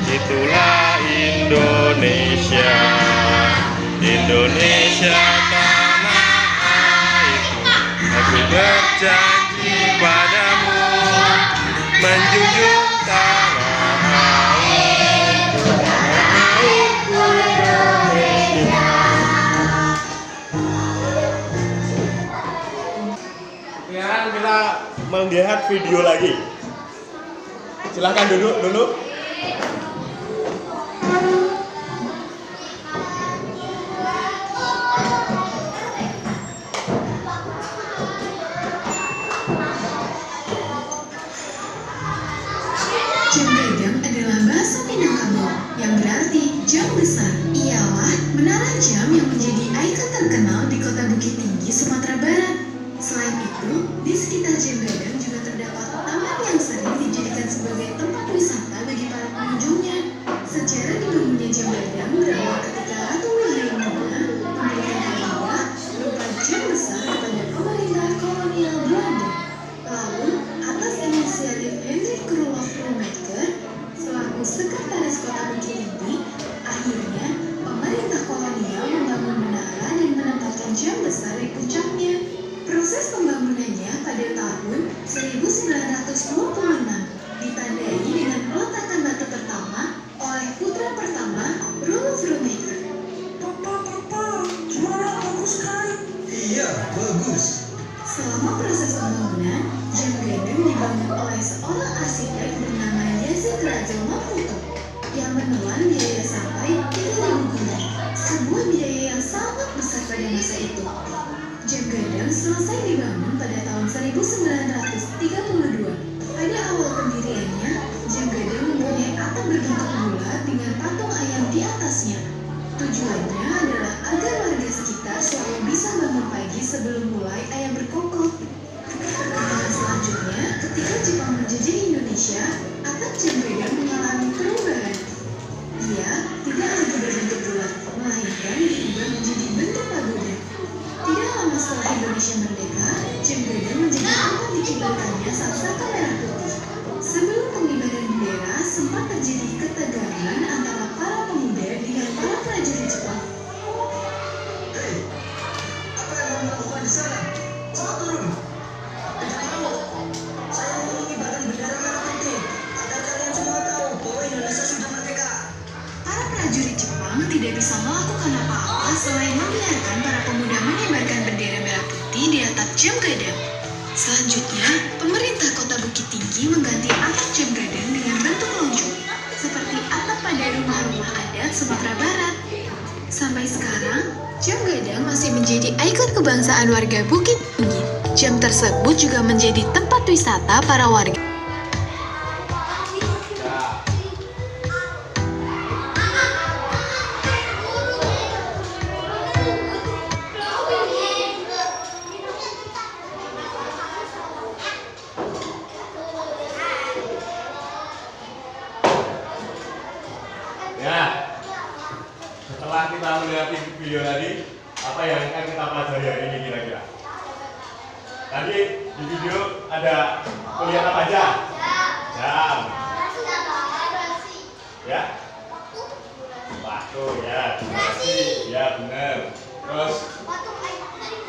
Itulah Indonesia, Indonesia tanah airku. Aku berjanji padamu menjunjung tanah airku, Indonesia. Sekarang kita melihat video lagi. Silahkan duduk dulu. Jam gadang adalah bahasa Minangkabau yang berarti jam besar. Ialah menara jam yang menjadi ikon terkenal di kota Bukit Tinggi, Sumatera Barat. Selain itu, di sekitar jam gadang juga terdapat taman yang sering dijadikan sebagai tempat wisata bagi para pengunjungnya. Sejarah dibangunnya jam gadang berawal ketika Ratu Wilhelmina memberikan hadiah berupa jam besar kepada pemerintah kolonial Belanda. Lalu, atas inisiatif Hendrik Kroloff Roomaker selaku sekretaris kota Bukit Tinggi, akhirnya pemerintah kolonial membangun menara dan menempatkan jam besar di puncaknya. Proses pembangunannya pada tahun 1926 ditandai dengan peletakan batu pertama oleh putra pertama Roloff Roomaker. Papa, gimana? Bagus kan? Iya, bagus. Selama proses pembangunan, jam gadang dibangun oleh seorang arsitek bernama Yazid Raja Maputo yang menelan biaya sampai 3.000 gulir, sebuah biaya yang sangat besar pada masa itu. Jam gadang selesai dibangun pada tahun 1932. Pada awal pendiriannya, jam gadang mempunyai atap berbentuk bulat dengan patung ayam di atasnya. Tujuannya adalah agar warga sekitar selalu bisa bangun pagi sebelum mulai ayam berkokok. Perkembangan selanjutnya, ketika Jepang menjajah Indonesia, atap jam gadang mengalami perubahan. Ia tidak lagi berbentuk bulat, melainkan diubah menjadi bentuk pagoda. Tidak lama setelah Indonesia merdeka, jam gadang menjadi tempat dikibarkannya sangsaka merah putih. Sebelum pengibaran bendera, sempat terjadi ketegangan antara para pemuda dengan para prajurit Jepang. Hei, apa yang kamu lakukan di sana? Cepat turun. Tidak mau. Saya mau mengibarkan bendera merah putih agar kalian semua tahu bahwa Indonesia sudah merdeka. Para prajurit Jepang tidak bisa melakukan apa-apa selain membiarkan para pemuda mengibarkan bendera merah putih di atap jam gadang. Selanjutnya, pemerintah kota Bukit Tinggi mengganti atap jam gadang dengan bentuk lonjong, seperti atap pada rumah-rumah adat Sumatera Barat. Sampai sekarang, jam gadang masih menjadi ikon kebangsaan warga Bukit Tinggi. Jam tersebut juga menjadi tempat wisata para warga. Ya, setelah kita melihat video tadi, apa yang akan kita pelajari hari ini kira-kira? Tadi di video ada kuliah apa aja? Jam. Ya? Waktu ya, durasi, ya benar. Terus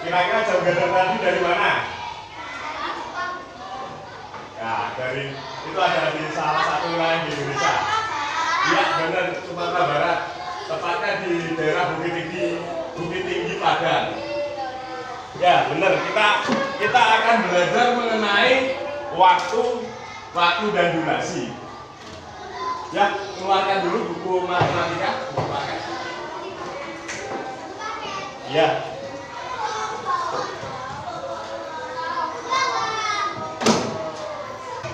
kira-kira jam gadang tadi dari mana? Ya, dari itu ada di salah satu wilayah di Indonesia. Iya benar, Sumatera Barat, tepatnya di daerah Bukit Tinggi Padang. Ya benar, kita akan belajar mengenai waktu dan durasi. Ya, keluarkan dulu buku matematika, buku paket. Ya.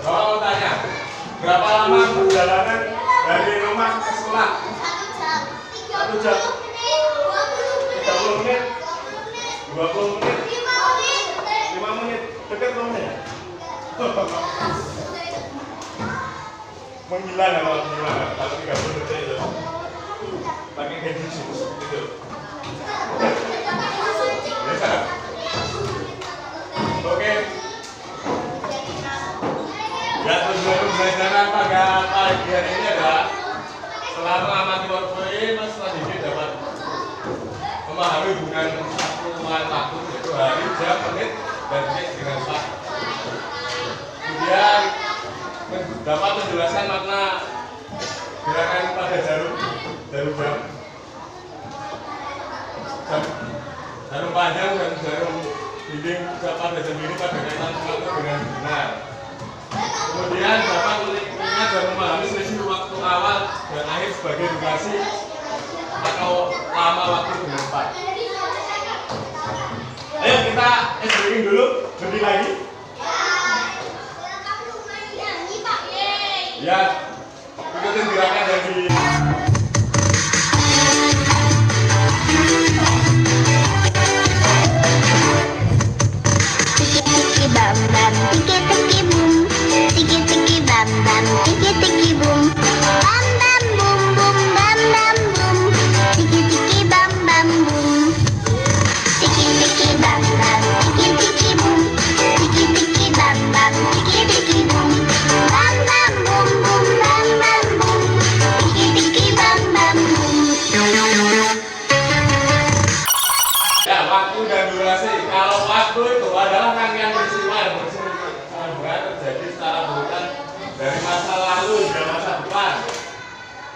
Kalau tanya, berapa lama perjalanan dari rumah ke sekolah? 1 jam. 30 menit. 20 menit. 5 menit. Dekat rumahnya. Menggila kalau 30 detik itu. pakai gaji gitu. Oke. Ya, tujuan pembelajaran pada pagi hari ini adalah selama amati waktu ini Mas Raditya dapat memahami hubungan satuan waktu yaitu hari, jam, menit, dan detik dengan pas. Kemudian dapat menjelaskan makna gerakan pada jarum panjang dan jarum dinding pada jam ini pada kaitan waktu dengan benar. Kemudian dapat mengingat dan memahami selisih waktu awal dan akhir sebagai durasi atau lama waktu dengan tepat. Ayo kita SBing dulu, berdiri lagi. Ya, ikutin gerakan dari tiki bam bam tiki boom, tiki bam bam tiki boom, bam bam boom boom bam bam boom, tiki bam bam boom, tiki bam bam tiki boom, tiki bam bam tiki boom, bam bam boom boom bam bam boom, tiki bam bam boom. ya, waktu dan durasi. Kalau waktu itu adalah rangkaian peristiwa yang terjadi secara berurutan dari masa lalu hingga masa depan.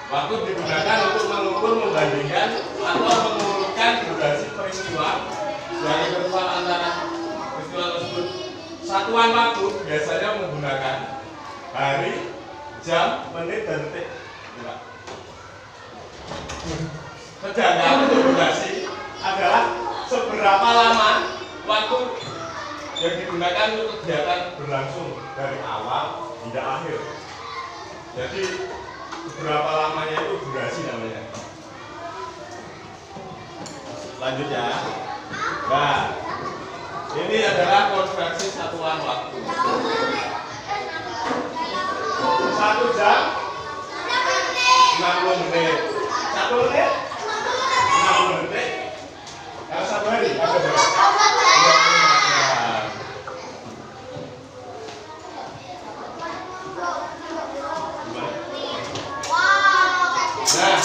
Waktu digunakan untuk mengukur, membandingkan, atau mengurutkan durasi peristiwa sebagai kerusuhan antara peristiwa tersebut. Satuan waktu biasanya menggunakan hari, jam, menit, dan detik. Sedangkan untuk durasi adalah seberapa lama waktu yang digunakan untuk kegiatan berlangsung dari awal hingga akhir. Jadi berapa lamanya itu durasi namanya. Lanjut ya. Nah, ini adalah konversi satuan waktu. 1 jam 60 menit. 1 menit 60 detik. Kalau 1 hari ada berapa? 24 jam. Nah,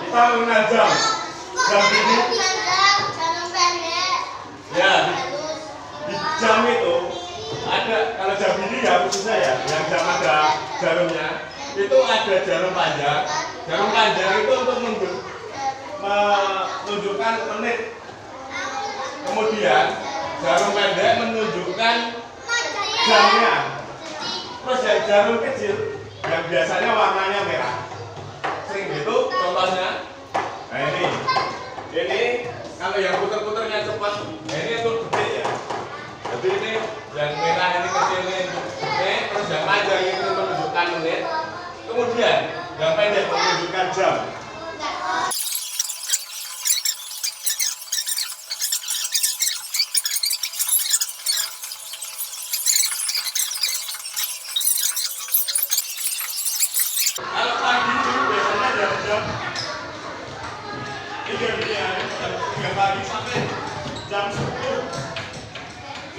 kita mengenal jam. Jam ini, ya, di jam itu ada, kalau jam ini ya khususnya ya, yang jam ada jarumnya, itu ada jarum panjang. Jarum panjang itu untuk menunjukkan menit. Kemudian jarum pendek menunjukkan jamnya. Terus yang jarum kecil yang biasanya warnanya merah. Sering gitu contohnya. Nah ini kalau yang puter-puternya cepat, nah ini untuk detik ya. Jadi ini yang merah ini kecil ini detik, terus yang panjang itu menunjukkan menit. Kemudian yang pendek menunjukkan jam. Kalau pagi itu biasanya jam 3 pagi sampai jam 10.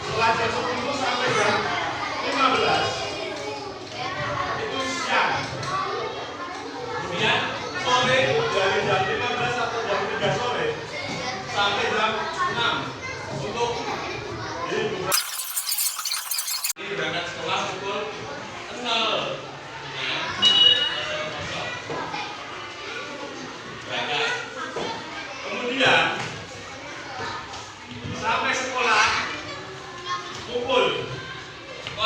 Setelah jam 10 sampai jam 15 itu siang. Kemudian sore dari jam 15 atau jam 3 sore sampai jam 6 untuk ini berangkat sekolah pukul 0. Kemudian sampai sekolah pukul 0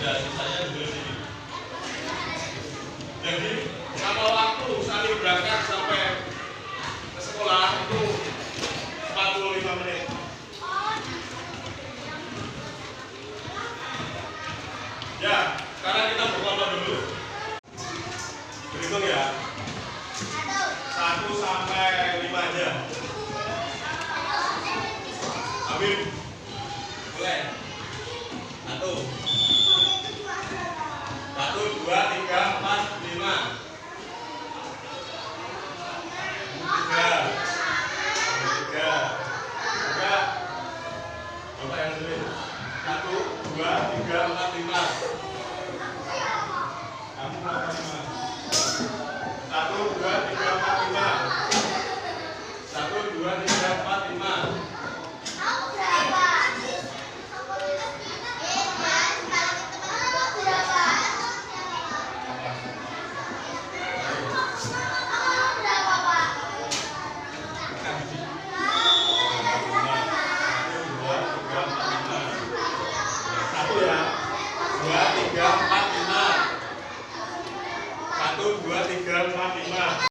ada sisanya di sini. Jadi kalau waktu sambil berangkat sampai ke sekolah itu 45 menit. Ya, sekarang kita berkelompok dulu. Berhitung ya. 1 sampai 5 aja. Ambil. Mulai. 1. 1, 2, 3, 4, 5. 3. 3. Bapak yang tulis. 1, 2, 3, 4, 5. Kamu berapa 5? 1, 2, 3, 4, 5. 1, 2, 3, 4, 5. Satu ya. 2, 3, 4, 5. 1, 2, 3, 4, 5.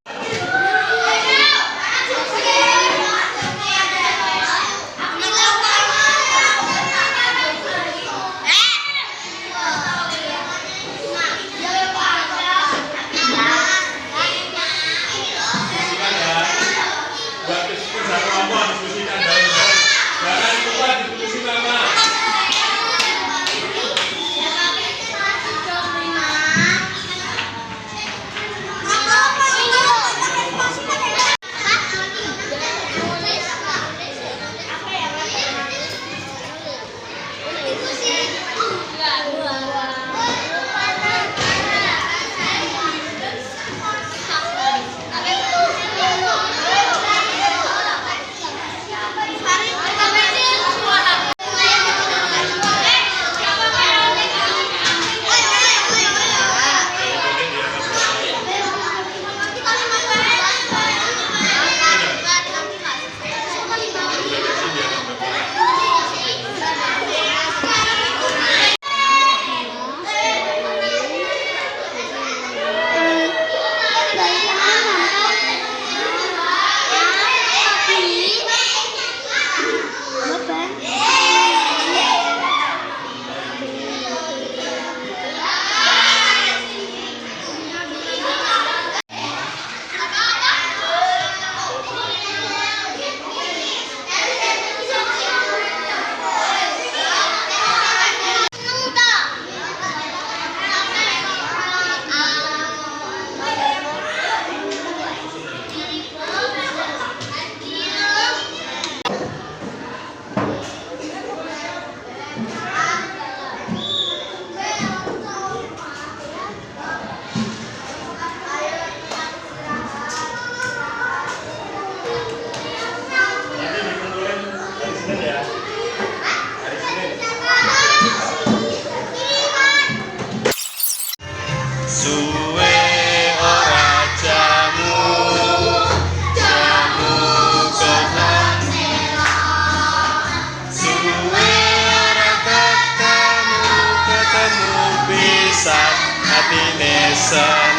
Suwe ora jamu, jamu kohan. Suwe ora ketemu, ketemu pisan hatine sen.